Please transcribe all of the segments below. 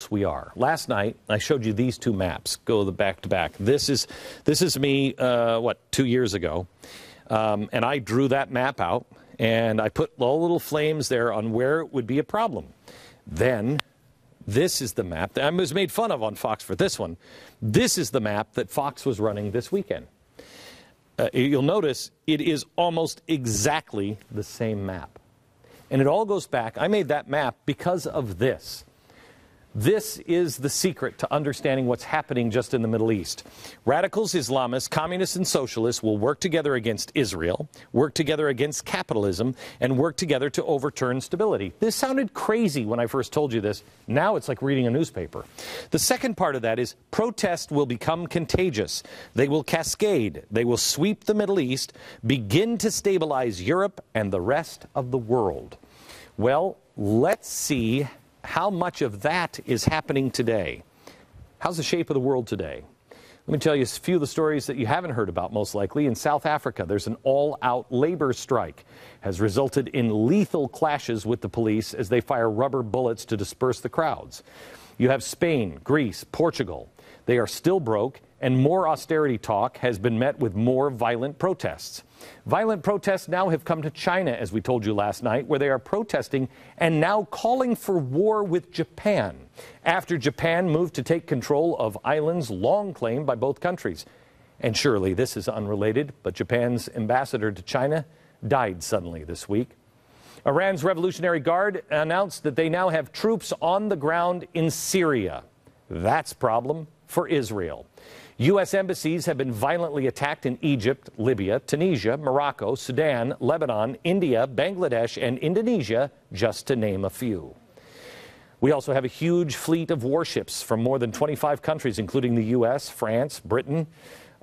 adults we are. Last night, I showed you these two maps. Go back to back. This is me, 2 years ago. And I drew that map out, and I put all little flames there on where it would be a problem. Then, this is the map that I was made fun of on Fox for this one. This is the map that Fox was running this weekend. You'll notice it is almost exactly the same map. And it all goes back. I made that map because of this. This is the secret to understanding what's happening just in the Middle East. Radicals, Islamists, communists, and socialists will work together against Israel, work together against capitalism, and work together to overturn stability. This sounded crazy when I first told you this. Now it's like reading a newspaper. The second part of that is protest will become contagious. They will cascade. They will sweep the Middle East, begin to stabilize Europe and the rest of the world. Well, let's see how much of that is happening today. How's the shape of the world today? Let me tell you a few of the stories that you haven't heard about, most likely. In South Africa, there's an all-out labor strike. Has resulted in lethal clashes with the police as they fire rubber bullets to disperse the crowds. You have Spain, Greece, Portugal. They are still broke, and more austerity talk has been met with more violent protests. Violent protests now have come to China, as we told you last night, where they are protesting and now calling for war with Japan, after Japan moved to take control of islands long claimed by both countries. And surely this is unrelated, but Japan's ambassador to China died suddenly this week. Iran's Revolutionary Guard announced that they now have troops on the ground in Syria. That's a problem for Israel. U.S. embassies have been violently attacked in Egypt, Libya, Tunisia, Morocco, Sudan, Lebanon, India, Bangladesh, and Indonesia, just to name a few. We also have a huge fleet of warships from more than 25 countries, including the U.S., France, Britain,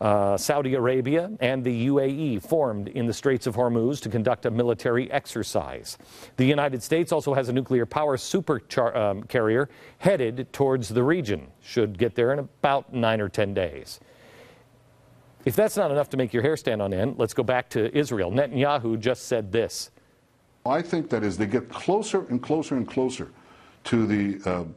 Saudi Arabia, and the UAE, formed in the Straits of Hormuz to conduct a military exercise. The United States also has a nuclear power supercarrier headed towards the region. Should get there in about 9 or 10 days. If that's not enough to make your hair stand on end, let's go back to Israel. Netanyahu just said this. I think that as they get closer and closer and closer to the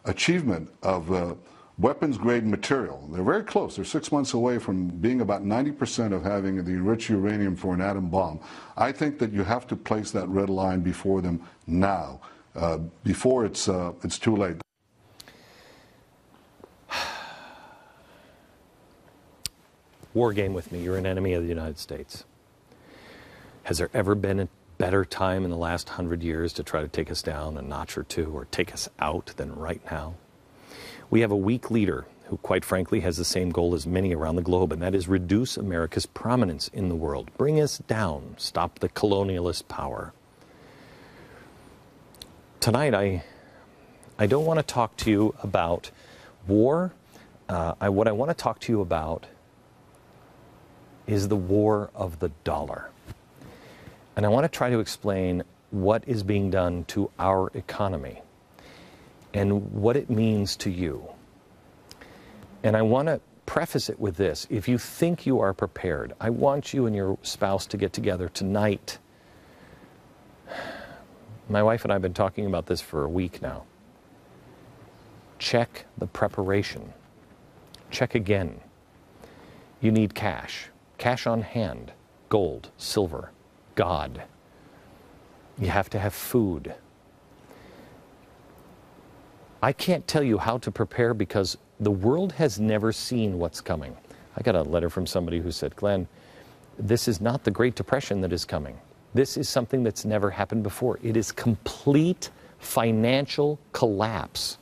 achievement of weapons-grade material. They're very close. They're 6 months away from being about 90% of having the enriched uranium for an atom bomb. I think that you have to place that red line before them now, before it's too late. War game with me. You're an enemy of the United States. Has there ever been a better time in the last 100 years to try to take us down a notch or two or take us out than right now? We have a weak leader who, quite frankly, has the same goal as many around the globe, and that is reduce America's prominence in the world. Bring us down. Stop the colonialist power. Tonight, I don't want to talk to you about war. What I want to talk to you about is the war of the dollar. And I want to try to explain what is being done to our economy and what it means to you. And I want to preface it with this. If you think you are prepared, I want you and your spouse to get together tonight. My wife and I have been talking about this for a week now. Check the preparation. Check again. You need cash. Cash on hand. Gold, silver, God. You have to have food. I can't tell you how to prepare because the world has never seen what's coming. I got a letter from somebody who said, Glenn, this is not the Great Depression that is coming. This is something that's never happened before. It is complete financial collapse.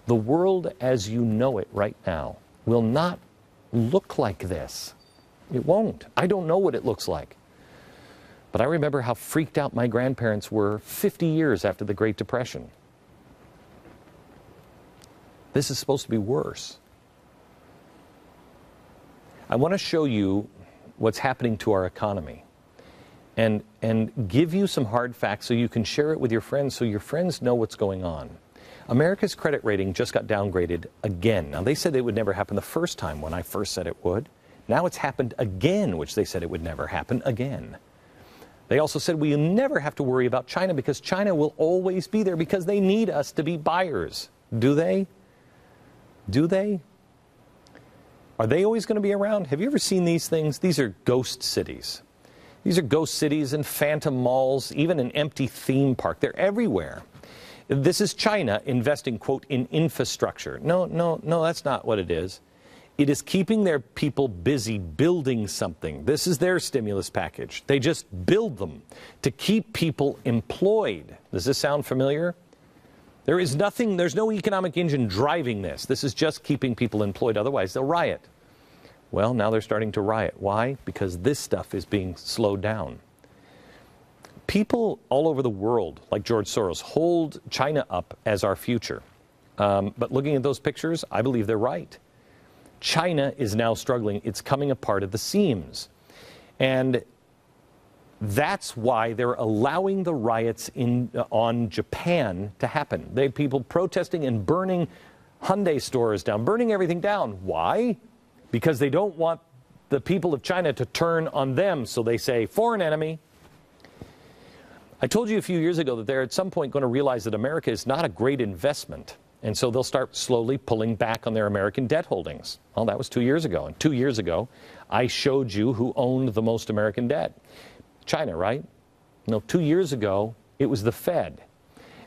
The world as you know it right now will not look like this. It won't. I don't know what it looks like. But I remember how freaked out my grandparents were 50 years after the Great Depression. This is supposed to be worse. I want to show you what's happening to our economy and give you some hard facts so you can share it with your friends so your friends know what's going on. America's credit rating just got downgraded again. Now, they said it would never happen the first time when I first said it would. Now it's happened again, which they said it would never happen again. They also said we never have to worry about China because China will always be there because they need us to be buyers. Do they? Do they? Are they always going to be around? Have you ever seen these things? These are ghost cities. These are ghost cities and phantom malls, even an empty theme park. They're everywhere. This is China investing, quote, in infrastructure. No, that's not what it is. It is keeping their people busy building something. This is their stimulus package. They just build them to keep people employed. Does this sound familiar? There's no economic engine driving this. This is just keeping people employed. Otherwise, they'll riot. Well, now they're starting to riot. Why? Because this stuff is being slowed down. People all over the world, like George Soros, hold China up as our future. But looking at those pictures, I believe they're right. China is now struggling. It's coming apart at the seams. And that's why they're allowing the riots on Japan to happen. They have people protesting and burning Hyundai stores down, burning everything down. Why? Because they don't want the people of China to turn on them. So they say, foreign enemy. I told you a few years ago that they're at some point going to realize that America is not a great investment. And so they'll start slowly pulling back on their American debt holdings. Well, that was 2 years ago. And 2 years ago, I showed you who owned the most American debt. China, right? No, 2 years ago, it was the Fed.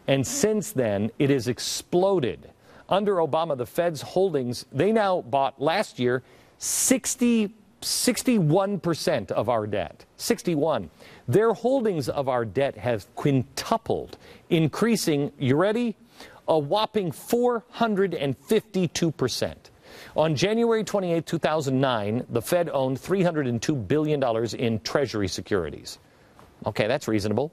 And since then, it has exploded. Under Obama, the Fed's holdings, they now bought last year 61% of our debt. 61. Their holdings of our debt have quintupled, increasing, you ready? A whopping 452%. On January 28, 2009, the Fed owned $302 billion in Treasury securities. Okay, that's reasonable.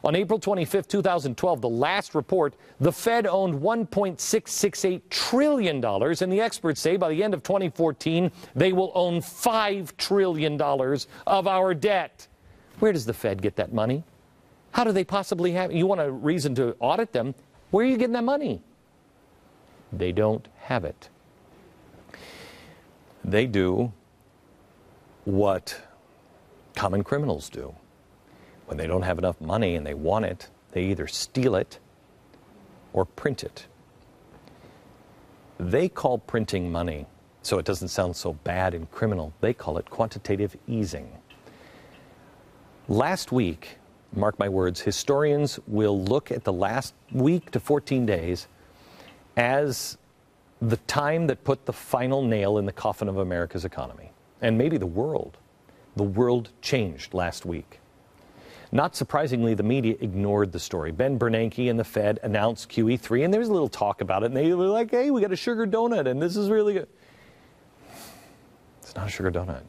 On April 25, 2012, the last report, the Fed owned $1.668 trillion, and the experts say by the end of 2014, they will own $5 trillion of our debt. Where does the Fed get that money? How do they possibly have it? You want a reason to audit them? Where are you getting that money? They don't have it. They do what common criminals do. When they don't have enough money and they want it, they either steal it or print it. They call printing money, so it doesn't sound so bad and criminal, they call it quantitative easing. Last week, mark my words, historians will look at the last week to 14 days as the time that put the final nail in the coffin of America's economy, and maybe the world. The world changed last week. Not surprisingly, the media ignored the story. Ben Bernanke and the Fed announced QE3, and there was a little talk about it, and they were like, hey, we got a sugar donut, and this is really good. It's not a sugar donut.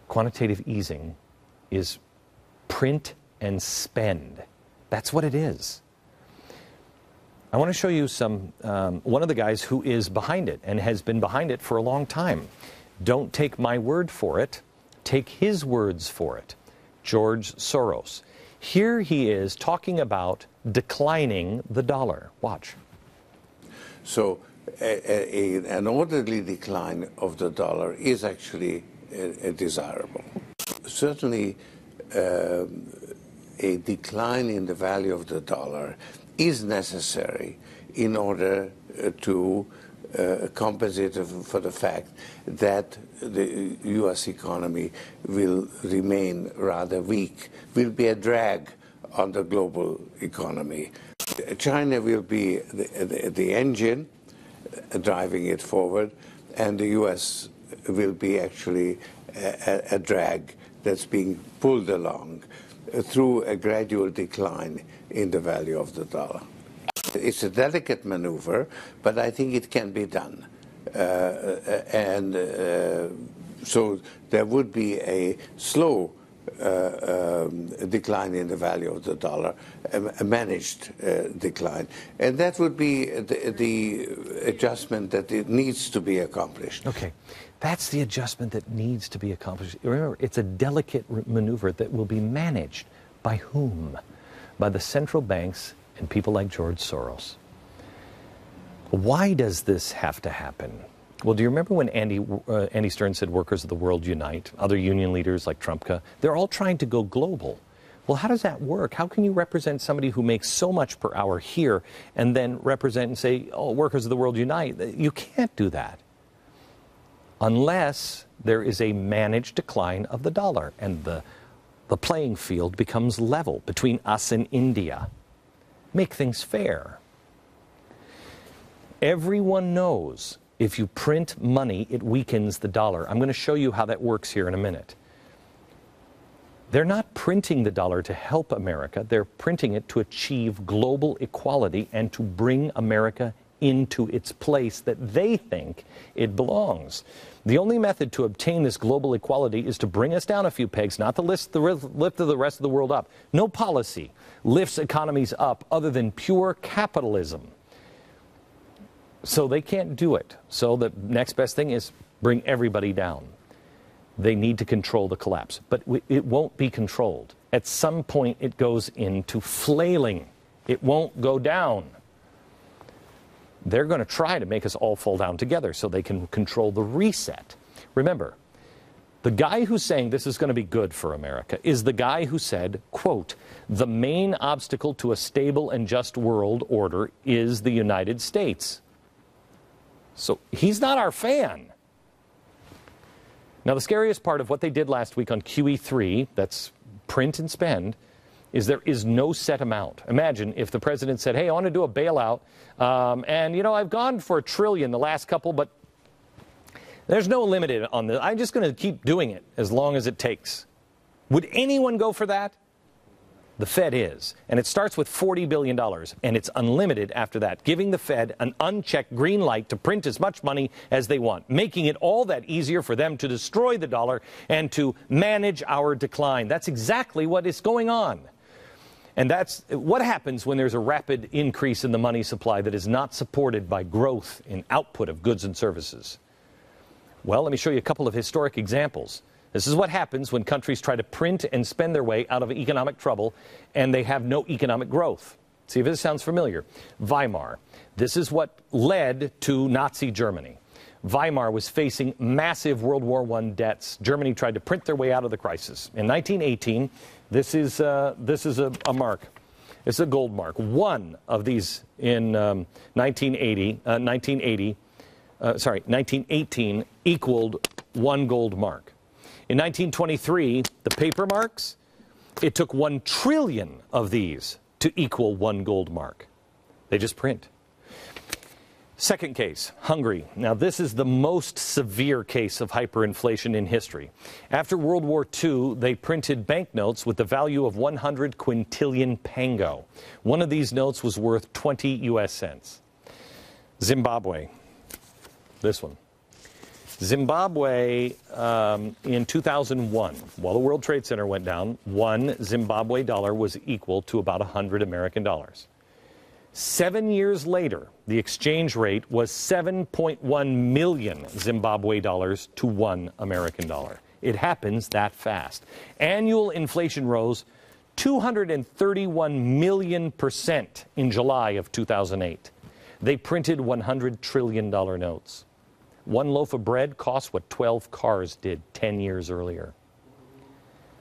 Quantitative easing is print and spend. That's what it is. I want to show you one of the guys who is behind it and has been behind it for a long time. Don't take my word for it. Take his words for it. George Soros. Here he is talking about declining the dollar. Watch. So an orderly decline of the dollar is actually desirable. Certainly, a decline in the value of the dollar is necessary in order to compensate for the fact that the U.S. economy will remain rather weak, will be a drag on the global economy. China will be the engine driving it forward, and the U.S. will be actually a drag that's being pulled along through a gradual decline in the value of the dollar. It's a delicate maneuver, but I think it can be done. So there would be a slow decline in the value of the dollar, a managed decline. And that would be the adjustment that it needs to be accomplished. Okay. That's the adjustment that needs to be accomplished. Remember, it's a delicate maneuver that will be managed by whom? By the central banks and people like George Soros. Why does this have to happen? Well, do you remember when Andy Stern said workers of the world unite? Other union leaders like Trumpka, they're all trying to go global. Well, how does that work? How can you represent somebody who makes so much per hour here and then represent and say, oh, workers of the world unite? You can't do that unless there is a managed decline of the dollar and the playing field becomes level between us and India. Make things fair. Everyone knows if you print money, it weakens the dollar. I'm going to show you how that works here in a minute. They're not printing the dollar to help America. They're printing it to achieve global equality and to bring America into its place that they think it belongs. The only method to obtain this global equality is to bring us down a few pegs, not to lift the rest of the world up. No policy lifts economies up other than pure capitalism. So they can't do it. So the next best thing is bring everybody down. They need to control the collapse, but it won't be controlled. At some point, it goes into flailing. It won't go down. They're going to try to make us all fall down together so they can control the reset. Remember, the guy who's saying this is going to be good for America is the guy who said, quote, the main obstacle to a stable and just world order is the United States. So he's not our fan. Now, the scariest part of what they did last week on QE3, that's print and spend, is there is no set amount. Imagine if the president said, hey, I want to do a bailout, and, you know, I've gone for $1 trillion the last couple, but there's no limit on this. I'm just going to keep doing it as long as it takes. Would anyone go for that? The Fed is. And it starts with $40 billion, and it's unlimited after that, giving the Fed an unchecked green light to print as much money as they want, making it all that easier for them to destroy the dollar and to manage our decline. That's exactly what is going on. And that's what happens when there's a rapid increase in the money supply that is not supported by growth in output of goods and services. Well, let me show you a couple of historic examples. This is what happens when countries try to print and spend their way out of economic trouble and they have no economic growth. See if this sounds familiar. Weimar. This is what led to Nazi Germany. Weimar was facing massive World War I debts. Germany tried to print their way out of the crisis. In 1918, this is a mark. It's a gold mark. One of these in 1918 equaled one gold mark. In 1923, the paper marks, it took 1 trillion of these to equal one gold mark. They just print. Second case, Hungary. Now, this is the most severe case of hyperinflation in history. After World War II, they printed banknotes with the value of 100 quintillion pango. One of these notes was worth 20 US cents. Zimbabwe. This one. Zimbabwe, in 2001, while the World Trade Center went down, one Zimbabwe dollar was equal to about 100 American dollars. 7 years later, the exchange rate was 7.1 million Zimbabwe dollars to 1 American dollar. It happens that fast. Annual inflation rose 231 million% in July of 2008. They printed $100 trillion notes. One loaf of bread cost what 12 cars did 10 years earlier.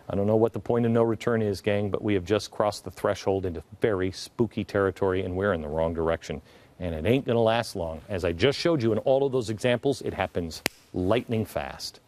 I don't know what the point of no return is, gang, but we have just crossed the threshold into very spooky territory, and we're in the wrong direction. And it ain't going to last long. As I just showed you in all of those examples, it happens lightning fast.